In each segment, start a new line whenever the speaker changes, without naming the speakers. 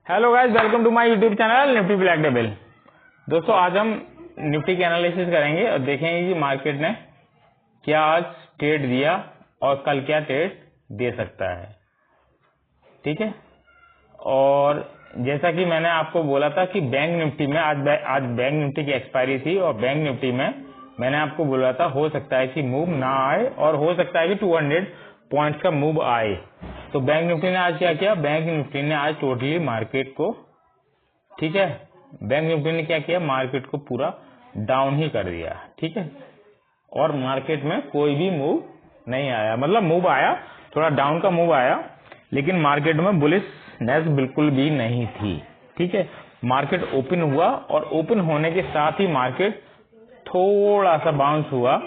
Hello guys, welcome to my YouTube channel Nifty Black Devil. दोस्तों, आज हम Nifty के एनालिसिस करेंगे और देखेंगे कि मार्केट ने क्या आज ट्रेड दिया और कल क्या ट्रेड दे सकता है। ठीक है, और जैसा कि मैंने आपको बोला था कि बैंक निफ्टी में आज बैंक निफ्टी की एक्सपायरी थी और बैंक निफ्टी में मैंने आपको बोला था हो सकता है कि मूव ना आए और हो सकता है कि 200 पॉइंट्स का मूव आए। तो बैंक निफ्टी ने आज क्या किया? बैंक निफ्टी ने आज टोटली मार्केट को, ठीक है, बैंक निफ्टी ने क्या किया? मार्केट को पूरा डाउन ही कर दिया। ठीक है, और मार्केट में कोई भी मूव नहीं आया, मतलब मूव आया, थोड़ा डाउन का मूव आया, लेकिन मार्केट में बुलिशनेस बिल्कुल भी नहीं थी। ठीक है, मार्केट ओपन हुआ और ओपन होने के साथ ही मार्केट थोड़ा सा बाउंस हुआ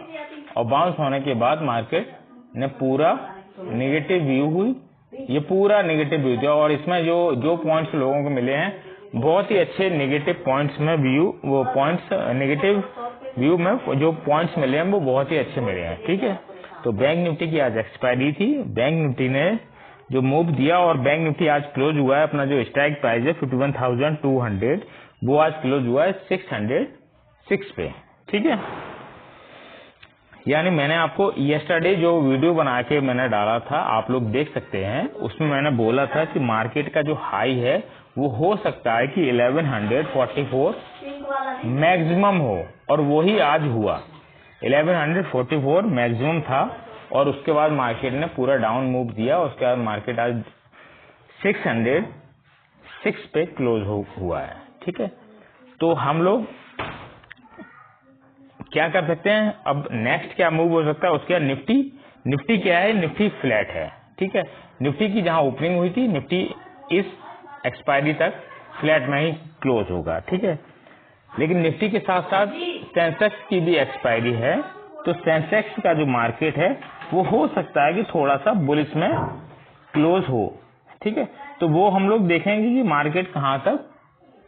और बाउंस होने के बाद मार्केट ने पूरा नेगेटिव व्यू हुई। ये पूरा नेगेटिव व्यू था और इसमें जो पॉइंट्स लोगों को मिले हैं बहुत ही अच्छे नेगेटिव पॉइंट्स में व्यू, वो पॉइंट्स नेगेटिव व्यू में जो पॉइंट्स मिले हैं वो बहुत ही अच्छे मिले हैं। ठीक है, तो बैंक निफ्टी की आज एक्सपायरी थी। बैंक निफ्टी ने जो मूव दिया और बैंक निफ्टी आज क्लोज हुआ है, अपना जो स्ट्राइक प्राइस है 51,200, वो आज क्लोज हुआ है 606 पे। ठीक है, यानी मैंने आपको यस्टरडे जो वीडियो बना के मैंने डाला था, आप लोग देख सकते हैं, उसमें मैंने बोला था कि मार्केट का जो हाई है वो हो सकता है कि 1144 मैक्सिमम हो, और वही आज हुआ। 1144 मैक्सिमम था और उसके बाद मार्केट ने पूरा डाउन मूव दिया। उसके बाद मार्केट आज 606 पे क्लोज हुआ है। ठीक है, तो हम लोग क्या कर सकते हैं? अब नेक्स्ट क्या मूव हो सकता है उसके बाद? निफ्टी क्या है? निफ्टी फ्लैट है। ठीक है, निफ्टी की जहां ओपनिंग हुई थी, निफ्टी इस एक्सपायरी तक फ्लैट में ही क्लोज होगा। ठीक है, लेकिन निफ्टी के साथ साथ सेंसेक्स की भी एक्सपायरी है, तो सेंसेक्स का जो मार्केट है वो हो सकता है कि थोड़ा सा बुलिश में क्लोज हो। ठीक है, तो वो हम लोग देखेंगे कि मार्केट कहां तक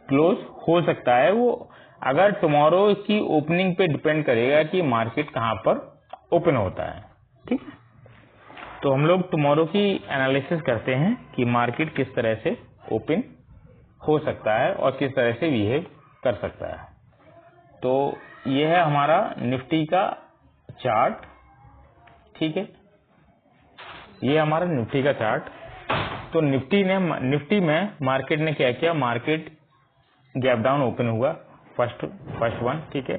क्लोज हो सकता है। वो अगर टुमारो की ओपनिंग पे डिपेंड करेगा कि मार्केट कहां पर ओपन होता है। ठीक है, तो हम लोग टुमारो की एनालिसिस करते हैं कि मार्केट किस तरह से ओपन हो सकता है और किस तरह से बिहेव कर सकता है। तो ये है हमारा निफ्टी का चार्ट। ठीक है, ये हमारा निफ्टी का चार्ट। तो निफ्टी में मार्केट ने क्या किया? मार्केट गैप डाउन ओपन हुआ, फर्स्ट वन। ठीक है,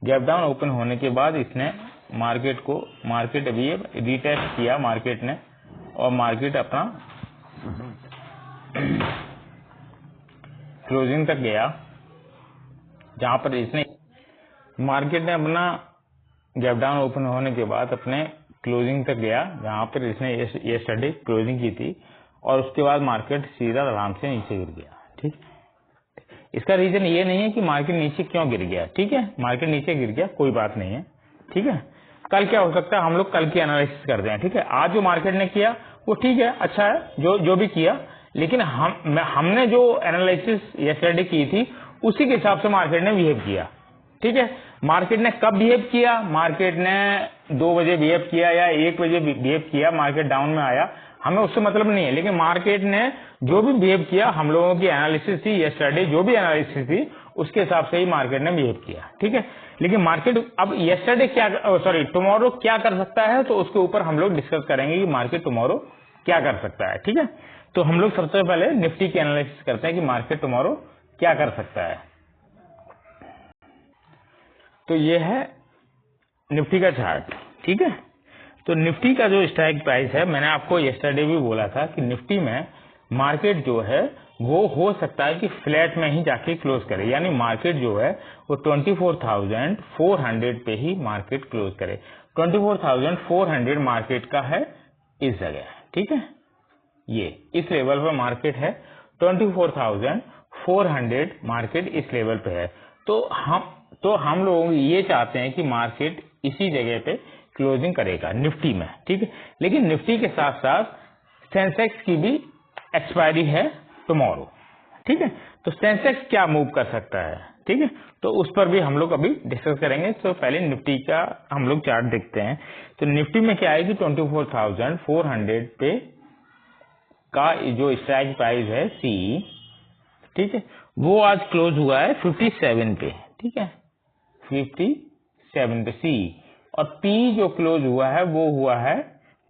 गैप डाउन ओपन होने के बाद इसने मार्केट अभी रीटेस्ट किया मार्केट ने, और मार्केट अपना क्लोजिंग तक गया, जहां पर इसने मार्केट ने अपना गैप डाउन ओपन होने के बाद अपने क्लोजिंग तक गया, जहां पर इसने यस्टरडे क्लोजिंग की थी, और उसके बाद मार्केट सीधा आराम से नीचे गिर गया। ठीक, इसका रीजन ये नहीं है कि मार्केट नीचे क्यों गिर गया। ठीक है, मार्केट नीचे गिर गया, कोई बात नहीं है। ठीक है, कल क्या हो सकता है हम लोग कल की एनालिसिस करते हैं। ठीक है, आज जो मार्केट ने किया वो ठीक है, अच्छा है जो भी किया, लेकिन हमने जो एनालिसिस यस्टरडे की थी उसी के हिसाब से मार्केट ने बिहेव किया। ठीक है, मार्केट ने कब बिहेव किया? मार्केट ने 2 बजे बिहेव किया या 1 बजे बिहेव किया, मार्केट डाउन में आया, हमें उससे मतलब नहीं है, लेकिन मार्केट ने जो भी बिहेव किया, हम लोगों की एनालिसिस थी यस्टरडे, जो भी एनालिसिस थी उसके हिसाब से ही मार्केट ने बिहेव किया। ठीक है, लेकिन मार्केट अब टुमारो क्या कर सकता है, तो उसके ऊपर हम लोग डिस्कस करेंगे कि मार्केट टुमारो क्या कर सकता है। ठीक है, तो हम लोग सबसे पहले निफ्टी की एनालिसिस करते हैं कि मार्केट टुमारो क्या कर सकता है। तो ये है निफ्टी का चार्ट। ठीक है, तो निफ्टी का जो स्ट्राइक प्राइस है, मैंने आपको यस्टरडे भी बोला था कि निफ्टी में मार्केट जो है वो हो सकता है कि फ्लैट में ही जाके क्लोज करे, यानी मार्केट जो है वो 24,400 पे ही मार्केट क्लोज करे। 24,400 मार्केट का है इस जगह। ठीक है, ये इस लेवल पर मार्केट है, 24,400 मार्केट इस लेवल पे है। तो हम लोग ये चाहते हैं कि मार्केट इसी जगह पे क्लोजिंग करेगा निफ्टी में। ठीक है, लेकिन निफ्टी के साथ साथ सेंसेक्स की भी एक्सपायरी है टुमारो। ठीक है, तो सेंसेक्स क्या मूव कर सकता है? ठीक है, तो उस पर भी हम लोग अभी डिस्कस करेंगे। तो पहले निफ्टी का हम लोग चार्ट देखते हैं। तो निफ्टी में क्या है कि 24,400 पे का जो स्ट्राइक प्राइस है सी, ठीक है, वो आज क्लोज हुआ है 57 पे, ठीक है, 57 पे सी, और पी जो क्लोज हुआ है वो हुआ है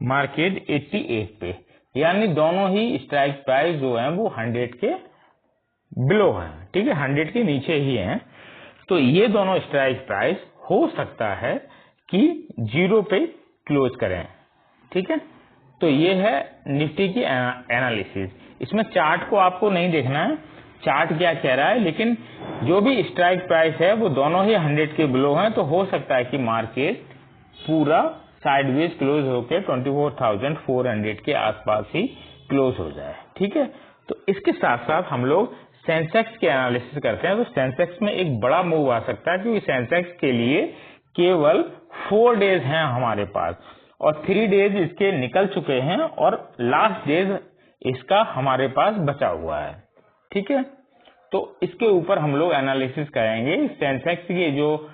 मार्केट 88 पे, यानी दोनों ही स्ट्राइक प्राइस जो है वो 100 के बिलो है, ठीक है, 100 के नीचे ही है। तो ये दोनों स्ट्राइक प्राइस हो सकता है कि 0 पे क्लोज करें, ठीक है। तो ये है निफ्टी की एनालिसिस। इसमें चार्ट को आपको नहीं देखना है, चार्ट क्या कह रहा है, लेकिन जो भी स्ट्राइक प्राइस है वो दोनों ही 100 के बिलो हैं, तो हो सकता है कि मार्केट पूरा साइडवेज क्लोज होकर 24,400 के आसपास ही क्लोज हो जाए, ठीक है। तो इसके साथ साथ हम लोग सेंसेक्स के एनालिसिस करते हैं। तो सेंसेक्स में एक बड़ा मूव आ सकता है, क्योंकि सेंसेक्स के लिए केवल 4 डेज हैं हमारे पास, और 3 डेज इसके निकल चुके हैं, और लास्ट डेज इसका हमारे पास बचा हुआ है, ठीक है। तो इसके ऊपर हम लोग एनालिसिस करेंगे। सेंसेक्स की जो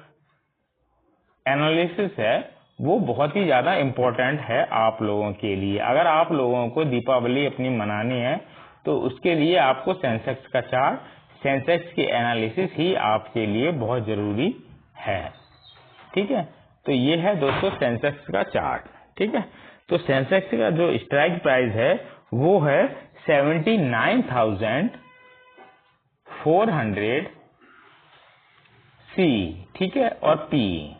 एनालिसिस है वो बहुत ही ज्यादा इंपॉर्टेंट है आप लोगों के लिए। अगर आप लोगों को दीपावली अपनी मनानी है तो उसके लिए आपको सेंसेक्स का चार्ट, सेंसेक्स की एनालिसिस ही आपके लिए बहुत जरूरी है, ठीक है। तो ये है दोस्तों सेंसेक्स का चार्ट, ठीक है। तो सेंसेक्स का जो स्ट्राइक प्राइस है वो है 79,400 सी, ठीक है, और पी,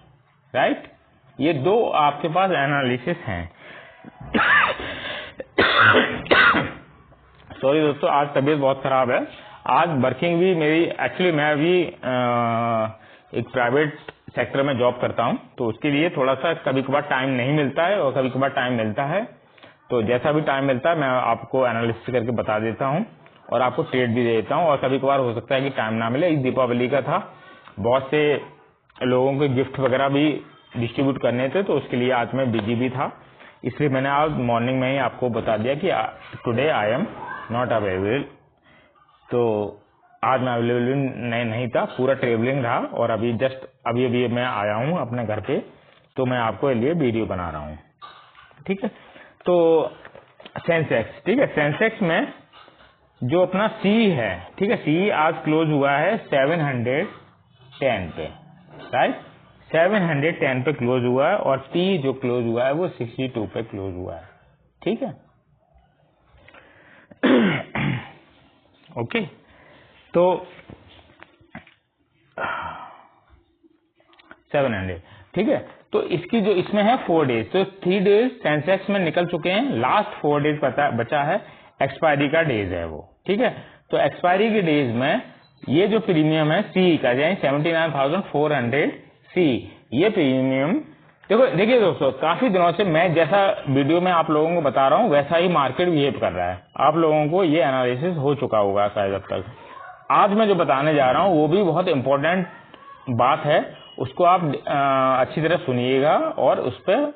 राइट। ये दो आपके पास एनालिसिस हैं। सॉरी दोस्तों, आज तबीयत बहुत खराब है। आज वर्किंग भी मेरी, एक्चुअली मैं अभी एक प्राइवेट सेक्टर में जॉब करता हूं, तो उसके लिए थोड़ा सा कभी कभार टाइम नहीं मिलता है और कभी कभार टाइम मिलता है। तो जैसा भी टाइम मिलता है मैं आपको एनालिसिस करके बता देता हूं और आपको ट्रेड भी दे देता हूं। और कभी कभार हो सकता है कि टाइम ना मिले। इस दीपावली का था, बहुत से लोगों को गिफ्ट वगैरह भी डिस्ट्रीब्यूट करने थे, तो उसके लिए आज मैं बिजी भी था, इसलिए मैंने आज मॉर्निंग में ही आपको बता दिया कि today I am not available. तो आज मैं अवेलेबल नहीं था, पूरा ट्रेवलिंग रहा, और अभी जस्ट अभी मैं आया हूं अपने घर पे, तो मैं आपको लिए वीडियो बना रहा हूं, ठीक है। तो सेंसेक्स, ठीक है, सेंसेक्स में जो अपना सी है, ठीक है, सी आज क्लोज हुआ है 710 पे, राइट, 710 पे क्लोज हुआ है, और टी जो क्लोज हुआ है वो 62 पे क्लोज हुआ है, ठीक है। ओके, तो 700, ठीक है। तो इसकी जो इसमें है 4 डेज, तो 3 डेज सेंसेक्स में निकल चुके हैं, लास्ट 4 डेज बचा है, एक्सपायरी का डेज है वो, ठीक है। तो एक्सपायरी के डेज में ये जो प्रीमियम है सी का, यानी 79,400 सी, ये प्रीमियम देखिए दोस्तों, काफी दिनों से मैं जैसा वीडियो में आप लोगों को बता रहा हूँ वैसा ही मार्केट बिहेव कर रहा है। आप लोगों को ये एनालिसिस हो चुका होगा शायद अब तक। आज मैं जो बताने जा रहा हूँ वो भी बहुत इंपॉर्टेंट बात है, उसको आप अच्छी तरह सुनिएगा और उस पर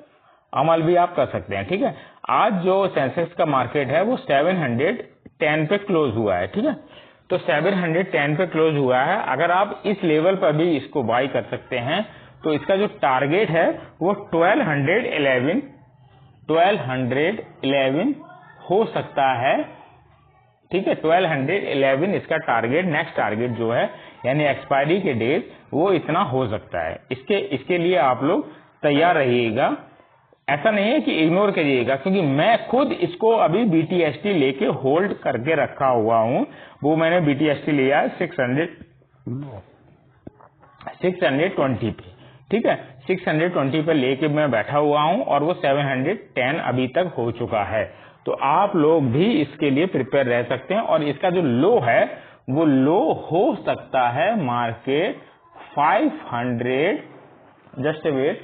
अमल भी आप कर सकते हैं, ठीक है। आज जो सेंसेक्स का मार्केट है वो 710 पे क्लोज हुआ है, ठीक है। तो 710 पे क्लोज हुआ है। अगर आप इस लेवल पर भी इसको बाई कर सकते हैं तो इसका जो टारगेट है वो 1211 हो सकता है, ठीक है। 1211 इसका टारगेट, नेक्स्ट टारगेट जो है, यानी एक्सपायरी के डेज, वो इतना हो सकता है। इसके लिए आप लोग तैयार रहिएगा। ऐसा नहीं है कि इग्नोर करिएगा, क्योंकि मैं खुद इसको अभी बीटीएसटी लेके होल्ड करके रखा हुआ हूं। वो मैंने बीटीएसटी लिया है 620 पे, ठीक है, 620 पे लेके मैं बैठा हुआ हूं, और वो 710 अभी तक हो चुका है। तो आप लोग भी इसके लिए प्रिपेयर रह सकते हैं। और इसका जो लो है वो लो हो सकता है मार्केट 500, जस्ट वेट,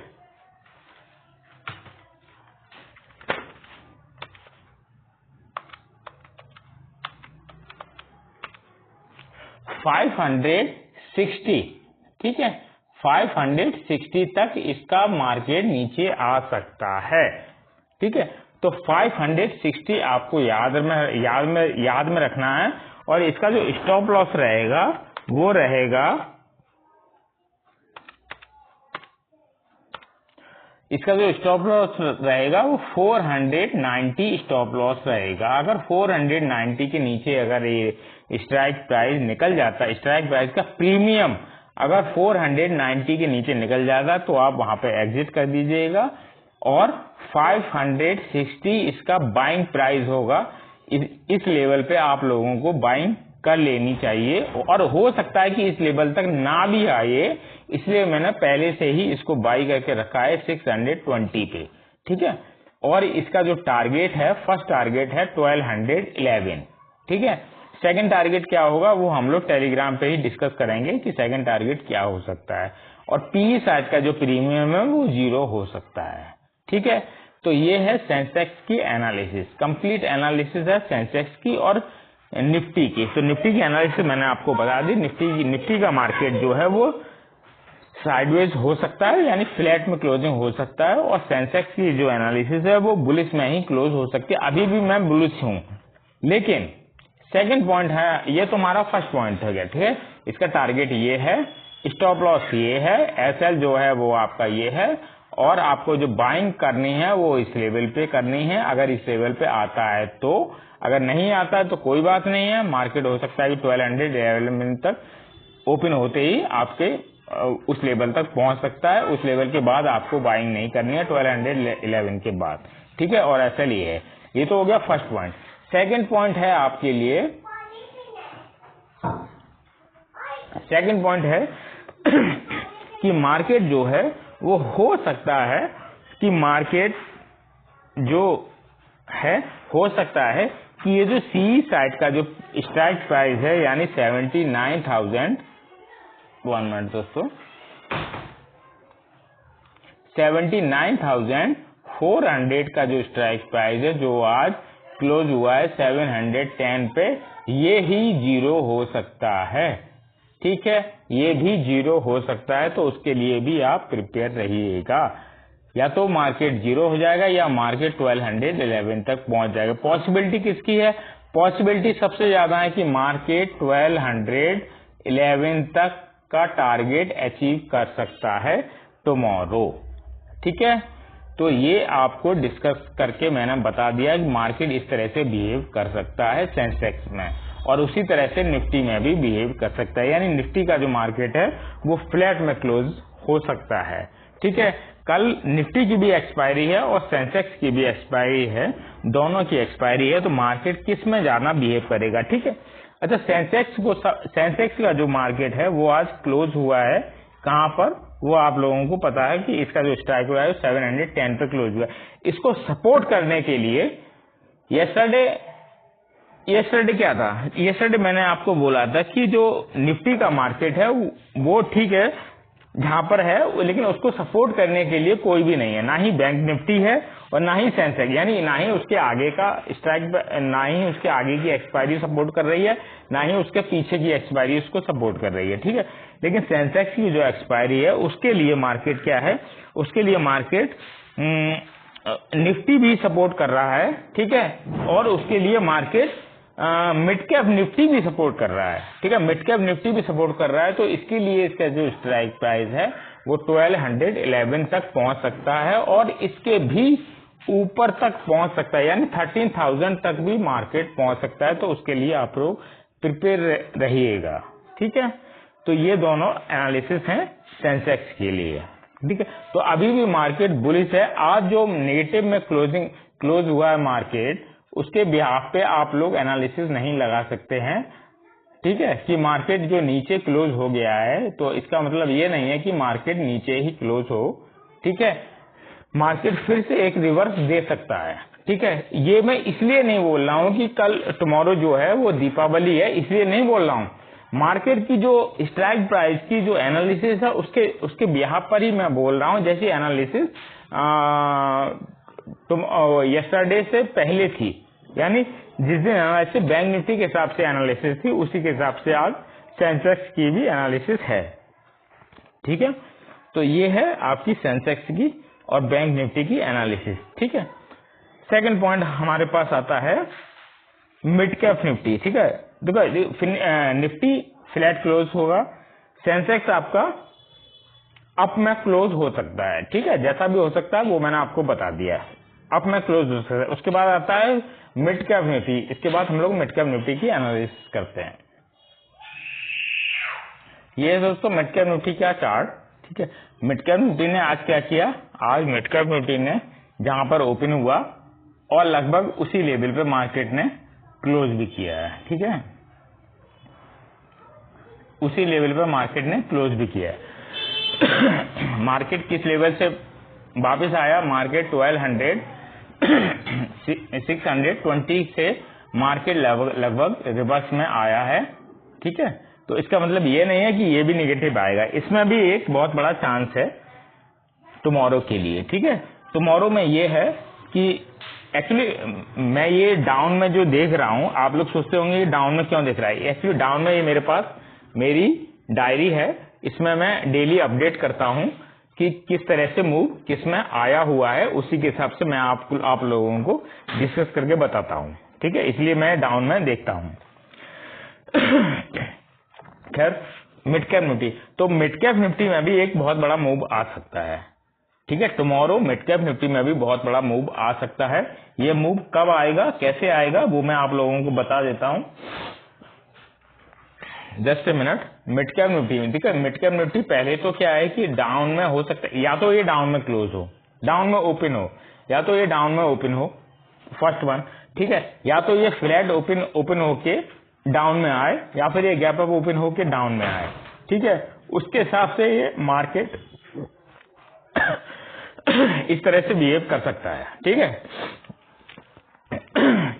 560, ठीक है, 560 तक इसका मार्केट नीचे आ सकता है, ठीक है। तो 560 आपको याद में रखना है। और इसका जो स्टॉप लॉस रहेगा वो रहेगा, इसका जो स्टॉप लॉस रहेगा वो 490 स्टॉप लॉस रहेगा। अगर 490 के नीचे अगर ये स्ट्राइक प्राइस निकल जाता है, स्ट्राइक प्राइस का प्रीमियम अगर 490 के नीचे निकल जाता तो आप वहां पे एग्जिट कर दीजिएगा और 560 इसका बाइंग प्राइस होगा। इस लेवल पे आप लोगों को बाइंग कर लेनी चाहिए और हो सकता है कि इस लेवल तक ना भी आए, इसलिए मैंने पहले से ही इसको बाई करके रखा है 620 पे, ठीक है। और इसका जो टारगेट है, फर्स्ट टारगेट है 1211, ठीक है। सेकंड टारगेट क्या होगा वो हम लोग टेलीग्राम पे ही डिस्कस करेंगे कि सेकंड टारगेट क्या हो सकता है। और पी साइज का जो प्रीमियम है वो 0 हो सकता है, ठीक है। तो ये है सेंसेक्स की एनालिसिस, कंप्लीट एनालिसिस है सेंसेक्स की और निफ्टी की। तो निफ्टी की एनालिसिस मैंने आपको बता दी। निफ्टी का मार्केट जो है वो साइडवेज हो सकता है, यानी फ्लैट में क्लोजिंग हो सकता है, और सेंसेक्स की जो एनालिसिस है वो बुलिश में ही क्लोज हो सकती है। अभी भी मैं बुलिश हूं, लेकिन सेकंड पॉइंट है, ये तो हमारा फर्स्ट पॉइंट हो गया, ठीक है। इसका टारगेट ये है, स्टॉप लॉस ये है, एसएल जो है वो आपका ये है, और आपको जो बाइंग करनी है वो इस लेवल पे करनी है। अगर इस लेवल पे आता है तो, अगर नहीं आता है तो कोई बात नहीं है, मार्केट हो सकता है कि 1211 तक ओपन होते ही आपके उस लेवल तक पहुंच सकता है। उस लेवल के बाद आपको बाइंग नहीं करनी है 1211 के बाद, ठीक है। और एसएल ये है। ये तो हो गया फर्स्ट पॉइंट। सेकंड पॉइंट है आपके लिए, सेकंड पॉइंट है कि मार्केट जो है वो हो सकता है कि मार्केट जो है हो सकता है कि ये जो सी साइड का जो स्ट्राइक प्राइस है यानी 79,000, 1 मिनट दोस्तों, 79,400 का जो स्ट्राइक प्राइस है जो आज क्लोज हुआ है 710 पे, ये ही 0 हो सकता है, ठीक है। ये भी 0 हो सकता है, तो उसके लिए भी आप प्रिपेयर रहिएगा। या तो मार्केट 0 हो जाएगा या मार्केट 1211 तक पहुंच जाएगा। पॉसिबिलिटी किसकी है? पॉसिबिलिटी सबसे ज्यादा है कि मार्केट 1211 तक का टारगेट अचीव कर सकता है टुमारो, ठीक है। तो ये आपको डिस्कस करके मैंने बता दिया कि मार्केट इस तरह से बिहेव कर सकता है सेंसेक्स में, और उसी तरह से निफ्टी में भी बिहेव कर सकता है। यानी निफ्टी का जो मार्केट है वो फ्लैट में क्लोज हो सकता है, ठीक है। कल निफ्टी की भी एक्सपायरी है और सेंसेक्स की भी एक्सपायरी है, दोनों की एक्सपायरी है, तो मार्केट किस में ज्यादा बिहेव करेगा, ठीक है। अच्छा, सेंसेक्स का जो मार्केट है वो आज क्लोज हुआ है कहां पर, वो आप लोगों को पता है कि इसका जो स्ट्राइक हुआ है 710 पे क्लोज हुआ है। इसको सपोर्ट करने के लिए यस्टरडे क्या था, यस्टरडे मैंने आपको बोला था कि जो निफ्टी का मार्केट है वो ठीक है जहां पर है, लेकिन उसको सपोर्ट करने के लिए कोई भी नहीं है, ना ही बैंक निफ्टी है और ना ही सेंसेक्स, यानी ना ही उसके आगे का स्ट्राइक, ना ही उसके आगे की एक्सपायरी सपोर्ट कर रही है, ना ही उसके पीछे की एक्सपायरी उसको सपोर्ट कर रही है, ठीक है। लेकिन सेंसेक्स की जो एक्सपायरी है उसके लिए मार्केट क्या है, उसके लिए मार्केट निफ्टी भी सपोर्ट कर रहा है, ठीक है, और उसके लिए मार्केट मिड कैप निफ्टी भी सपोर्ट कर रहा है, ठीक है। मिड कैप निफ्टी भी सपोर्ट कर रहा है, तो इसके लिए इसका जो स्ट्राइक प्राइस है वो 1211 तक पहुंच सकता है और इसके भी ऊपर तक पहुंच सकता है, यानी 13,000 तक भी मार्केट पहुंच सकता है। तो उसके लिए आप लोग प्रिपेयर रहिएगा, ठीक है। तो ये दोनों एनालिसिस हैं सेंसेक्स के लिए, ठीक है। तो अभी भी मार्केट बुलिश है। आज जो नेगेटिव में क्लोज हुआ है मार्केट, उसके बिहाफ पे आप लोग एनालिसिस नहीं लगा सकते हैं, ठीक है, कि मार्केट जो नीचे क्लोज हो गया है, तो इसका मतलब ये नहीं है कि मार्केट नीचे ही क्लोज हो, ठीक है। मार्केट फिर से एक रिवर्स दे सकता है, ठीक है। ये मैं इसलिए नहीं बोल रहा हूं कि कल टुमारो जो है वो दीपावली है, इसलिए नहीं बोल रहा हूं। मार्केट की जो स्ट्राइक प्राइस की जो एनालिसिस है उसके बिहाफ पर ही मैं बोल रहा हूं। जैसी एनालिसिस यस्टरडे से पहले थी, यानी जिस दिन एनालिसिस बैंक निफ्टी के हिसाब से एनालिसिस थी, उसी के हिसाब से आज सेंसेक्स की भी एनालिसिस है, ठीक है। तो ये है आपकी सेंसेक्स की और बैंक निफ्टी की एनालिसिस, ठीक है। सेकंड पॉइंट हमारे पास आता है मिड कैप निफ्टी, ठीक है। देखो निफ्टी फ्लैट क्लोज होगा, सेंसेक्स आपका अप में क्लोज हो सकता है, ठीक है, जैसा भी हो सकता है वो मैंने आपको बता दिया है, अप में क्लोज हो सकता है। उसके बाद आता है मिड कैप निफ्टी, इसके बाद हम लोग मिड कैप निफ्टी की एनालिसिस करते हैं। ये दोस्तों मिड कैप निफ्टी का चार्ट, ठीक है। मिड कैप निफ्टी ने आज क्या किया, आज मिड कैप निफ्टी ने जहां पर ओपन हुआ और लगभग उसी लेवल पे मार्केट ने क्लोज भी किया है, ठीक है, उसी लेवल पे मार्केट ने क्लोज भी किया है। मार्केट किस लेवल से वापस आया, मार्केट 620 से मार्केट लगभग रिवर्स में आया है, ठीक है। तो इसका मतलब ये नहीं है कि ये भी निगेटिव आएगा, इसमें भी एक बहुत बड़ा चांस है टुमारो के लिए, ठीक है। टुमारो में ये है कि एक्चुअली मैं ये डाउन में जो देख रहा हूं, आप लोग सोचते होंगे डाउन में क्यों देख रहा है। एक्चुअली डाउन में ये मेरे पास मेरी डायरी है, इसमें मैं डेली अपडेट करता हूं कि किस तरह से मूव किस में आया हुआ है, उसी के हिसाब से मैं आप लोगों को डिस्कस करके बताता हूं, ठीक है। इसलिए मैं डाउन में देखता हूं। खैर, मिड कैप निफ्टी, तो मिड कैप निफ्टी में भी एक बहुत बड़ा मूव आ सकता है, ठीक है। टुमारो मिड कैप निफ्टी में भी बहुत बड़ा मूव आ सकता है। ये मूव कब आएगा, कैसे आएगा, वो मैं आप लोगों को बता देता हूं। Just a minute. Mid cap Nifty में, ठीक है, मिड कैप निफ्टी पहले तो क्या है कि डाउन में हो सकता है, या तो ये डाउन में क्लोज हो, डाउन में ओपन हो, या तो ये डाउन में ओपन हो, फर्स्ट वन, ठीक है, या तो ये फ्लैट ओपन होके डाउन में आए, या फिर ये गैप अप ओपन होके डाउन में आए, ठीक है। उसके हिसाब से ये मार्केट इस तरह से बिहेव कर सकता है, ठीक है,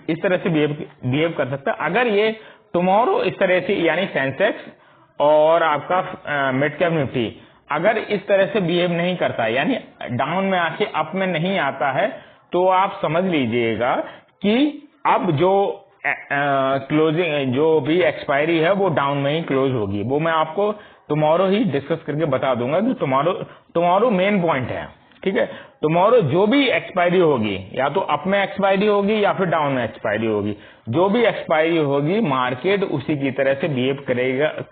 इस तरह से बिहेव कर सकता है। अगर ये टुमारो इस तरह से, यानी सेंसेक्स और आपका मिड कैप निफ्टी अगर इस तरह से बिहेव नहीं करता है, यानी डाउन में आके अप में नहीं आता है, तो आप समझ लीजिएगा कि अब जो क्लोजिंग जो भी एक्सपायरी है वो डाउन में ही क्लोज होगी। वो मैं आपको टुमारो ही डिस्कस करके बता दूंगा कि टुमारो मेन पॉइंट है, ठीक है। टुमारो जो भी एक्सपायरी होगी, या तो अप में एक्सपायरी होगी या फिर डाउन में एक्सपायरी होगी, जो भी एक्सपायरी होगी मार्केट उसी की तरह से बिहेव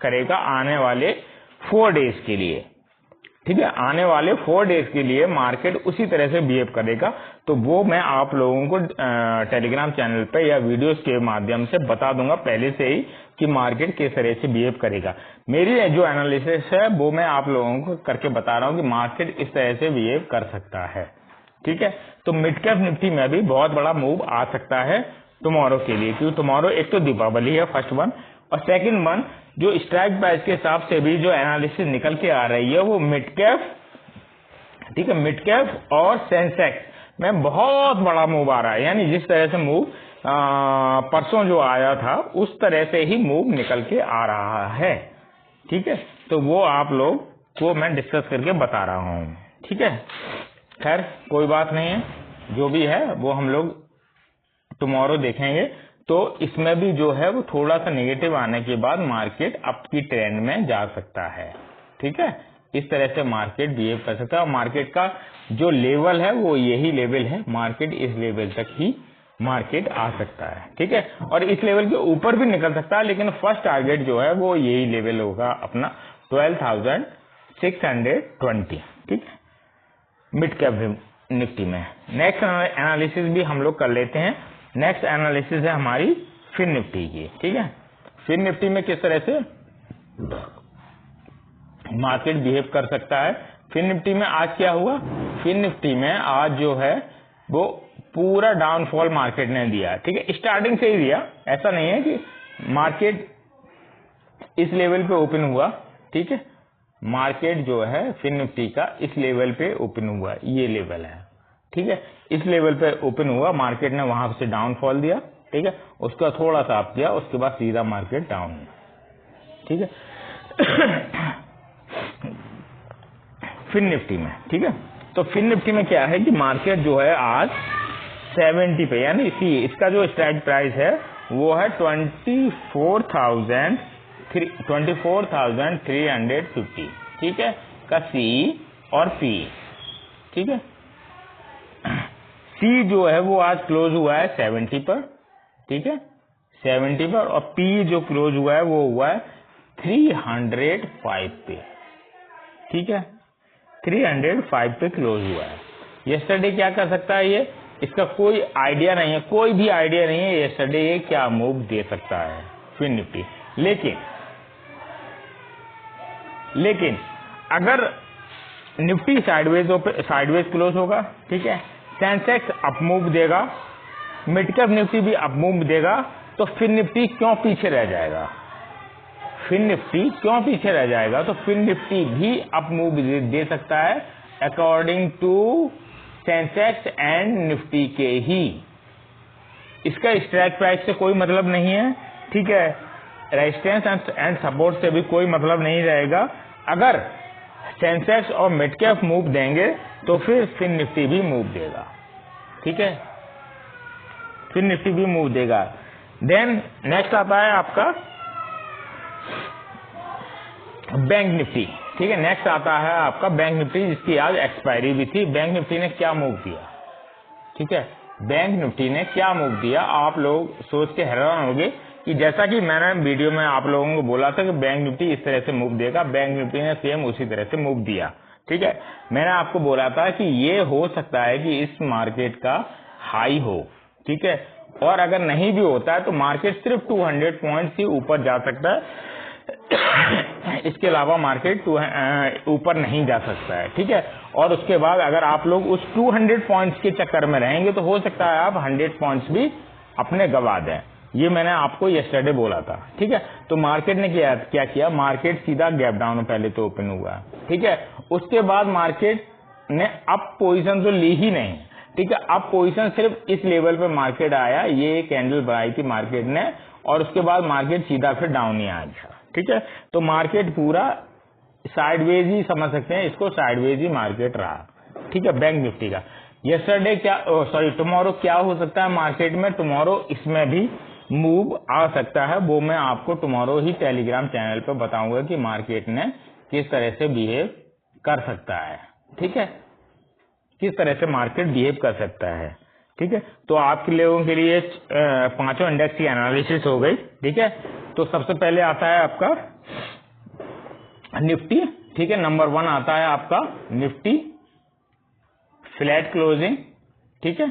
करेगा आने वाले 4 डेज के लिए, ठीक है। आने वाले 4 डेज के लिए मार्केट उसी तरह से बिहेव करेगा। तो वो मैं आप लोगों को टेलीग्राम चैनल पे या वीडियोस के माध्यम से बता दूंगा पहले से ही कि मार्केट किस तरह से बिहेव करेगा। मेरी जो एनालिसिस है वो मैं आप लोगों को करके बता रहा हूं कि मार्केट इस तरह से बिहेव कर सकता है, ठीक है। तो मिड कैप निफ्टी में भी बहुत बड़ा मूव आ सकता है टुमारो के लिए, क्योंकि टुमारो एक तो दीपावली है फर्स्ट वन, और सेकंड वन जो स्ट्राइक प्राइस के हिसाब से भी जो एनालिसिस निकल के आ रही है वो मिड कैप, ठीक है, मिड कैप और सेंसेक्स में बहुत बड़ा मूव आ रहा है। यानी जिस तरह से मूव परसों जो आया था उस तरह से ही मूव निकल के आ रहा है, ठीक है। तो वो आप लोग को मैं डिस्कस करके बता रहा हूं, ठीक है। खैर कोई बात नहीं है, जो भी है वो हम लोग टुमारो देखेंगे। तो इसमें भी जो है वो थोड़ा सा नेगेटिव आने के बाद मार्केट अप की ट्रेंड में जा सकता है, ठीक है। इस तरह से मार्केट बिहेव कर सकता है, और मार्केट का जो लेवल है वो यही लेवल है, मार्केट इस लेवल तक ही मार्केट आ सकता है, ठीक है। और इस लेवल के ऊपर भी निकल सकता है, लेकिन फर्स्ट टारगेट जो है वो यही लेवल होगा अपना 12,620, ठीक है, मिड कैप निफ्टी में। नेक्स्ट एनालिसिस भी हम लोग कर लेते हैं। नेक्स्ट एनालिसिस है हमारी फिन निफ्टी की, ठीक है। फिन निफ्टी में किस तरह से मार्केट बिहेव कर सकता है। फिन निफ्टी में आज क्या हुआ, फिन निफ्टी में आज जो है वो पूरा डाउनफॉल मार्केट ने दिया, ठीक है। स्टार्टिंग से ही दिया, ऐसा नहीं है कि मार्केट इस लेवल पे ओपन हुआ, ठीक है। मार्केट जो है फिन निफ्टी का इस लेवल पे ओपन हुआ, ये लेवल है, ठीक है। इस लेवल पे ओपन हुआ, मार्केट ने वहां से डाउनफॉल दिया, ठीक है। उसका थोड़ा सा अप किया, उसके बाद सीधा मार्केट डाउन, ठीक है। फिन निफ्टी में, ठीक है। तो फिन निफ्टी में क्या है कि मार्केट जो है आज 70 पे, यानी इसका जो स्ट्राइक प्राइस है वो है 24,350, ठीक है, का सी और पी, ठीक है। सी जो है वो आज क्लोज हुआ है 70 पर, ठीक है, 70 पर, और पी जो क्लोज हुआ है वो हुआ है 305 पे, ठीक है, 305 पे क्लोज हुआ है। यस्टरडे क्या कर सकता है, ये इसका कोई आइडिया नहीं है, कोई भी आइडिया नहीं है यस्टरडे ये क्या मूव दे सकता है फिन निफ्टी। लेकिन अगर निफ्टी साइडवेज क्लोज होगा, ठीक है, सेंसेक्स अप मूव देगा, मिड कैप निफ्टी भी अप मूव देगा, तो फिन निफ्टी क्यों पीछे रह जाएगा? फिन निफ्टी क्यों पीछे रह जाएगा? तो फिन निफ्टी भी अप मूव दे सकता है according to Sensex and Nifty के ही। इसका स्ट्राइक प्राइस से कोई मतलब नहीं है, ठीक है, रेजिस्टेंस एंड सपोर्ट से भी कोई मतलब नहीं रहेगा। अगर सेंसेक्स और मिड कैप मूव देंगे तो फिर फिन निफ्टी भी मूव देगा, ठीक है, फिर निफ्टी भी मूव देगा। देन नेक्स्ट आता है आपका बैंक निफ्टी, ठीक है, नेक्स्ट आता है आपका बैंक निफ्टी, जिसकी आज एक्सपायरी भी थी। बैंक निफ्टी ने क्या मूव दिया, ठीक है, बैंक निफ्टी ने क्या मूव दिया, आप लोग सोच के हैरान होंगे कि जैसा कि मैंने वीडियो में आप लोगों को बोला था कि बैंक निफ्टी इस तरह से मूव देगा, बैंक निफ्टी ने सेम उसी तरह से मूव दिया, ठीक है। मैंने आपको बोला था कि ये हो सकता है कि इस मार्केट का हाई हो, ठीक है, और अगर नहीं भी होता है तो मार्केट सिर्फ 200 पॉइंट ही ऊपर जा सकता है, इसके अलावा मार्केट ऊपर नहीं जा सकता है, ठीक है। और उसके बाद अगर आप लोग उस 200 पॉइंट्स के चक्कर में रहेंगे तो हो सकता है आप 100 पॉइंट्स भी अपने गवा दें। ये मैंने आपको यस्टरडे बोला था, ठीक है। तो मार्केट ने क्या किया, मार्केट सीधा गैप डाउन में पहले तो ओपन हुआ, ठीक है। उसके बाद मार्केट ने अप पोजीशन तो ली ही नहीं, ठीक है, अप पोजीशन सिर्फ इस लेवल पे मार्केट आया, ये कैंडल बनाई थी मार्केट ने, और उसके बाद मार्केट सीधा फिर डाउन ही आ गया, ठीक है। तो मार्केट पूरा साइडवेज ही समझ सकते हैं इसको, साइडवेज ही मार्केट रहा, ठीक है, बैंक निफ्टी का। यस्टरडे टुमारो क्या हो सकता है मार्केट में, टुमारो इसमें भी मूव आ सकता है, वो मैं आपको टुमारो ही टेलीग्राम चैनल पर बताऊंगा कि मार्केट ने किस तरह से बिहेव कर सकता है, ठीक है, किस तरह से मार्केट बिहेव कर सकता है, ठीक है। तो आपके लोगों के लिए पांचों इंडेक्स की एनालिसिस हो गई, ठीक है। तो सबसे पहले आता है आपका निफ्टी, ठीक है, नंबर 1 आता है आपका निफ्टी फ्लैट क्लोजिंग, ठीक है।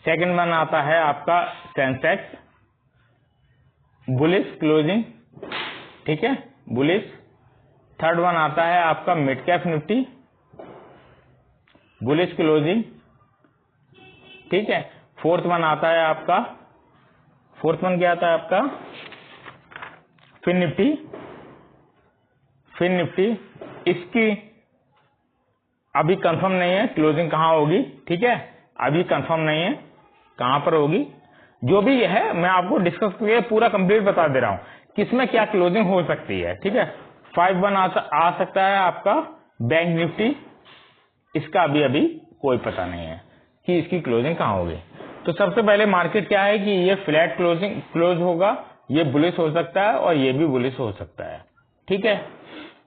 सेकंड वन आता है आपका सेंसेक्स बुलिश क्लोजिंग, ठीक है, बुलिश। थर्ड वन आता है आपका mid cap Nifty bullish closing, ठीक है। फोर्थ वन आता है आपका, फोर्थ वन क्या आता है आपका, फिन निफ्टी, फिन निफ्टी इसकी अभी कंफर्म नहीं है क्लोजिंग कहां होगी, ठीक है, अभी कंफर्म नहीं है कहां पर होगी, जो भी है मैं आपको डिस्कस करके पूरा कंप्लीट बता दे रहा हूं किसमें क्या क्लोजिंग हो सकती है, ठीक है। 5-1 आ सकता है आपका बैंक निफ्टी, इसका अभी कोई पता नहीं है कि इसकी क्लोजिंग कहां होगी। तो सबसे पहले मार्केट क्या है कि ये फ्लैट क्लोज होगा, ये बुलिश हो सकता है और ये भी बुलिश हो सकता है, ठीक है।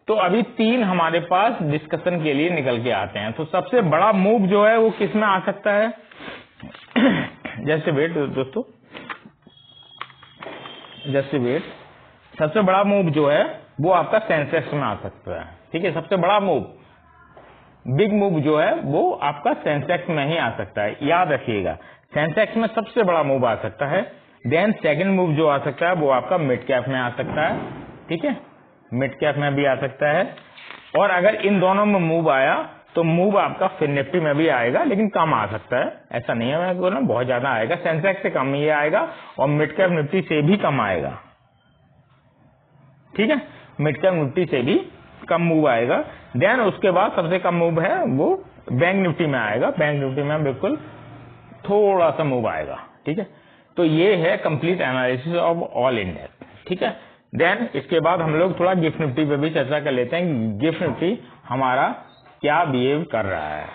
तो अभी 3 हमारे पास डिस्कशन के लिए निकल के आते हैं। तो सबसे बड़ा मूव जो है वो किस में आ सकता है, जैसे वेट दोस्तों, जैसे वेट, सबसे बड़ा मूव जो है वो आपका सेंसेक्स में आ सकता है, ठीक है। सबसे बड़ा मूव, बिग मूव जो है वो आपका सेंसेक्स में ही आ सकता है, याद रखिएगा, सेंसेक्स में सबसे बड़ा मूव आ सकता है। देन सेकंड मूव जो आ सकता है वो आपका मिड कैप में आ सकता है, ठीक है, मिड कैप में भी आ सकता है। और अगर इन दोनों में मूव आया तो मूव आपका फिन निफ्टी में भी आएगा, लेकिन कम आ सकता है, ऐसा नहीं है मैं बोलूं बहुत ज्यादा आएगा, सेंसेक्स से कम ही आएगा और मिड कैप निफ्टी से भी कम आएगा, ठीक है, मिड कैप निफ्टी से भी कम मूव आएगा। देन उसके बाद सबसे कम मूव है वो बैंक निफ्टी में आएगा, बैंक निफ्टी में बिल्कुल थोड़ा सा मूव आएगा, ठीक है। तो ये है complete analysis of all index, ठीक है। देन इसके बाद हम लोग थोड़ा गिफ्ट निफ्टी पे भी चर्चा कर लेते हैं कि गिफ्ट निफ्टी हमारा क्या बिहेव कर रहा है,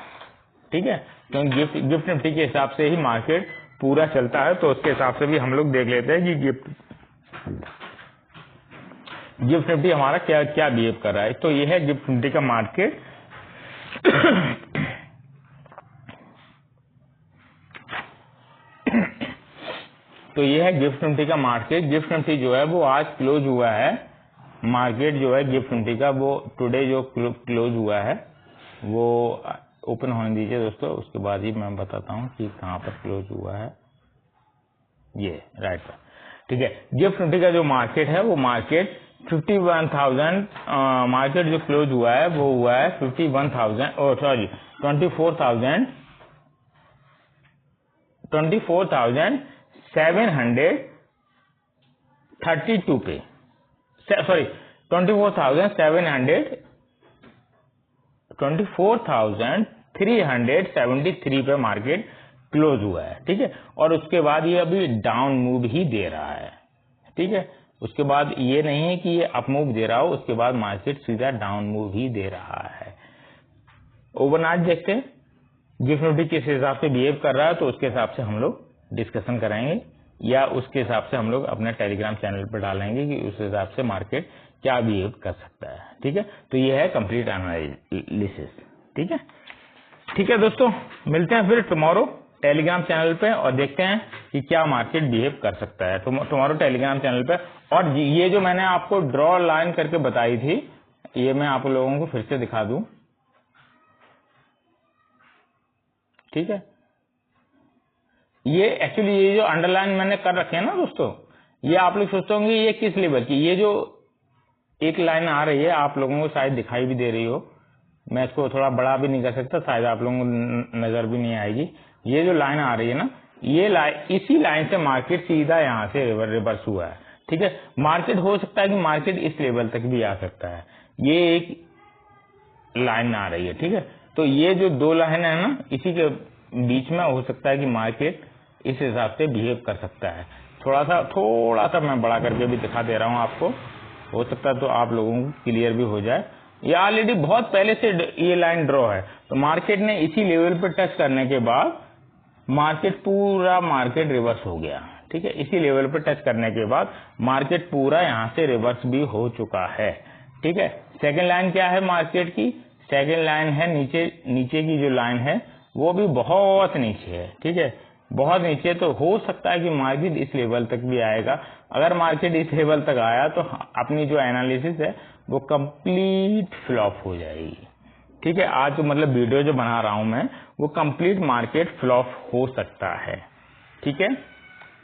ठीक है, क्योंकि गिफ्ट निफ्टी के हिसाब से ही मार्केट पूरा चलता है, तो उसके हिसाब से भी हम लोग देख लेते हैं कि गिफ्ट निफ्टी हमारा क्या क्या बिहेव कर रहा है। तो ये है गिफ्ट निफ्टी का मार्केट। तो ये है गिफ्ट निफ्टी का मार्केट। गिफ्ट निफ्टी जो है वो आज क्लोज हुआ है, मार्केट जो है गिफ्ट निफ्टी का वो टुडे जो क्लोज हुआ है वो ओपन होने दीजिए दोस्तों, उसके बाद ही मैं बताता हूँ कि कहाँ पर क्लोज हुआ है। ये राइट पर, ठीक है। गिफ्ट निफ्टी का जो मार्केट है वो मार्केट 51,000, मार्केट जो क्लोज हुआ है वो हुआ है 24,732 पे, सॉरी 24,373 पे मार्केट क्लोज हुआ है, ठीक है। और उसके बाद ये अभी डाउन मूव ही दे रहा है, ठीक है। उसके बाद ये नहीं है कि ये अप मूव दे रहा हो, उसके बाद मार्केट सीधा डाउन मूव ही दे रहा है। ओवरनाइट देखते हैं गिफ्ट निफ्टी किस हिसाब से बिहेव कर रहा है, तो उसके हिसाब से हम लोग डिस्कशन कराएंगे, या उसके हिसाब से हम लोग अपने टेलीग्राम चैनल पर डालेंगे कि उस हिसाब से मार्केट क्या बिहेव कर सकता है, ठीक है। तो ये है कंप्लीट एनालिसिस, ठीक है। ठीक है दोस्तों, मिलते हैं फिर टुमारो टेलीग्राम चैनल पे और देखते हैं कि क्या मार्केट बिहेव कर सकता है टुमारो टेलीग्राम चैनल पे। और ये जो मैंने आपको ड्रॉ लाइन करके बताई थी, ये मैं आप लोगों को फिर से दिखा दूं, ठीक है। ये एक्चुअली ये जो अंडरलाइन मैंने कर रखे हैं ना दोस्तों, ये आप लोग सोचते होंगे ये किस लेवल की, ये जो एक लाइन आ रही है आप लोगों को शायद दिखाई भी दे रही हो, मैं इसको थोड़ा बड़ा भी नहीं कर सकता, शायद आप लोगों को नजर भी नहीं आएगी। ये जो लाइन आ रही है ना, ये लाइन, इसी लाइन से मार्केट सीधा यहाँ से रिवर्स हुआ है, ठीक है। मार्केट हो सकता है कि मार्केट इस लेवल तक भी आ सकता है, ये एक लाइन आ रही है, ठीक है। तो ये जो दो लाइन है ना, इसी के बीच में हो सकता है कि मार्केट इस हिसाब से बिहेव कर सकता है। थोड़ा सा मैं बड़ा करके भी दिखा दे रहा हूँ आपको, हो सकता है तो आप लोगों को क्लियर भी हो जाए। ये ऑलरेडी बहुत पहले से ये लाइन ड्रॉ है, तो मार्केट ने इसी लेवल पर टच करने के बाद पूरा मार्केट रिवर्स हो गया, ठीक है। इसी लेवल पर टच करने के बाद मार्केट पूरा यहाँ से रिवर्स भी हो चुका है, ठीक है। सेकेंड लाइन क्या है मार्केट की, सेकेंड लाइन है नीचे की जो लाइन है वो भी बहुत नीचे है, ठीक है, बहुत नीचे। तो हो सकता है कि मार्केट इस लेवल तक भी आएगा। अगर मार्केट इस लेवल तक आया तो अपनी जो एनालिसिस है वो कंप्लीट फ्लॉप हो जाएगी, ठीक है। आज तो मतलब वीडियो जो बना रहा हूं मैं, वो कंप्लीट मार्केट फ्लॉप हो सकता है, ठीक है।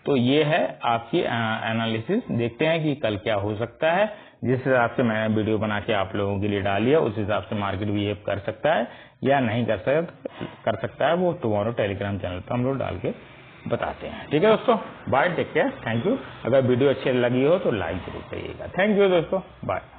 तो ये है आपकी एनालिसिस, देखते हैं कि कल क्या हो सकता है। जिस हिसाब से मैंने वीडियो बना के आप लोगों के लिए डाली है, उस हिसाब से मार्केट बिहेव कर सकता है या नहीं कर सकता है, वो टुमारो टेलीग्राम चैनल पर हम लोग डाल के बताते हैं, ठीक है दोस्तों। Bye, take care, thank you. अगर वीडियो अच्छी लगी हो तो लाइक जरूर करिएगा। थैंक यू दोस्तों, बाय।